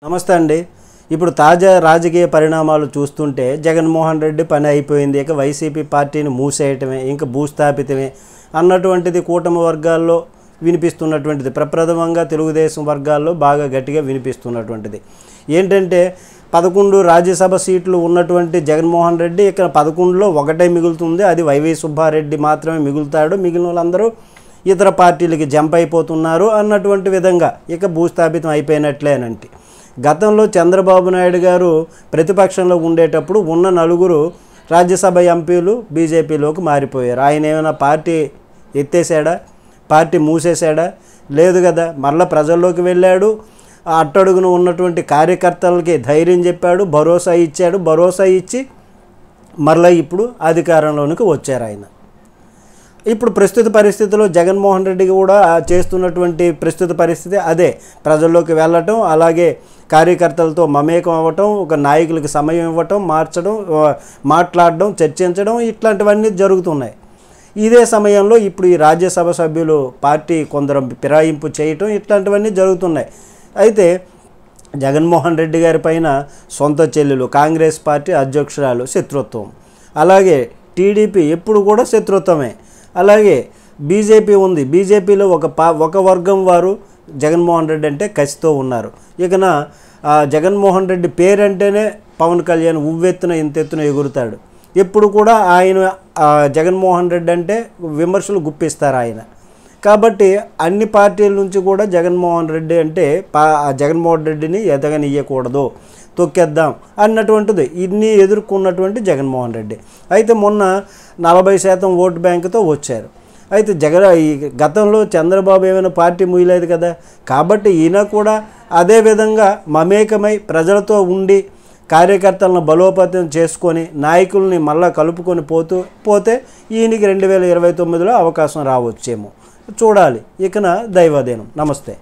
నమస్తే అండి. ఇప్పుడు తాజా రాజకీయ పరిణామాలు చూస్తుంటే జగన్మోహన్ రెడ్డి పని అయిపోయింది, ఇక వైసీపీ పార్టీని మూసేయటమే, ఇంకా భూస్థాపితమే అన్నటువంటిది కూటమి వర్గాల్లో వినిపిస్తున్నటువంటిది. ప్రప్రథమంగా తెలుగుదేశం వర్గాల్లో బాగా గట్టిగా వినిపిస్తున్నటువంటిది ఏంటంటే 11 రాజ్యసభ సీట్లు ఉన్నటువంటి జగన్మోహన్ రెడ్డి ఇక్కడ 11లో ఒకటే మిగులుతుంది, అది వైవి సుబ్బారెడ్డి మాత్రమే మిగులుతాడు, మిగిలిన వాళ్ళందరూ ఇతర పార్టీలకి జంప్ అయిపోతున్నారు అన్నటువంటి విధంగా ఇక భూస్థాపితం అయిపోయినట్లేనంటే. గతంలో చంద్రబాబు నాయుడు గారు ప్రతిపక్షంలో ఉండేటప్పుడు ఉన్న 4 రాజ్యసభ ఎంపీలు బీజేపీలోకి మారిపోయారు. ఆయన ఏమైనా పార్టీ ఎత్తేసాడా, పార్టీ మూసేశాడా? లేదు కదా. మళ్ళీ ప్రజల్లోకి వెళ్ళాడు, అట్టడుగున ఉన్నటువంటి కార్యకర్తలకి ధైర్యం చెప్పాడు, భరోసా ఇచ్చాడు. భరోసా ఇచ్చి మరలా ఇప్పుడు అధికారంలోనికి వచ్చారు ఆయన. ఇప్పుడు ప్రస్తుత పరిస్థితిలో జగన్మోహన్ రెడ్డి కూడా చేస్తున్నటువంటి ప్రస్తుత పరిస్థితి అదే. ప్రజల్లోకి వెళ్ళటం, అలాగే కార్యకర్తలతో మమేకం అవ్వటం, ఒక నాయకులకి సమయం ఇవ్వటం, మాట్లాడడం, చర్చించడం, ఇట్లాంటివన్నీ జరుగుతున్నాయి. ఇదే సమయంలో ఇప్పుడు ఈ రాజ్యసభ సభ్యులు పార్టీ కొందరు ఫిరాయింపు చేయటం, ఇట్లాంటివన్నీ జరుగుతున్నాయి. అయితే జగన్మోహన్ రెడ్డి గారి పైన సొంత చెల్లెలు కాంగ్రెస్ పార్టీ అధ్యక్షురాలు శత్రుత్వం, అలాగే టీడీపీ ఎప్పుడు కూడా శత్రుత్వమే, అలాగే బీజేపీ ఉంది. బీజేపీలో ఒక వర్గం వారు జగన్మోహన్ రెడ్డి అంటే కసితో ఉన్నారు. ఇకన జగన్మోహన్ రెడ్డి పేరంటేనే పవన్ కళ్యాణ్ ఉవ్వెత్తున ఇంతెత్తున ఎగురుతాడు. ఎప్పుడు కూడా ఆయన జగన్మోహన్ రెడ్డి అంటే విమర్శలు గుప్పిస్తారు ఆయన. కాబట్టి అన్ని పార్టీల నుంచి కూడా జగన్మోహన్ రెడ్డి అంటే జగన్మోహన్ రెడ్డిని ఎదగనియ్యకూడదు, తొక్కేద్దాం అన్నటువంటిది ఇన్ని ఎదుర్కొన్నటువంటి జగన్మోహన్ రెడ్డి. అయితే మొన్న 40% ఓటు బ్యాంకుతో వచ్చారు. అయితే ఈ గతంలో చంద్రబాబు ఏమైనా పార్టీ ముయ్యలేదు కదా. కాబట్టి ఈయన కూడా అదేవిధంగా మమేకమై ప్రజలతో ఉండి కార్యకర్తలను బలోపేతం చేసుకొని నాయకుల్ని మళ్ళా కలుపుకొని పోతే ఈయనకి 2029లో అవకాశం రావచ్చేమో చూడాలి. ఇకన దైవాధీనం. నమస్తే.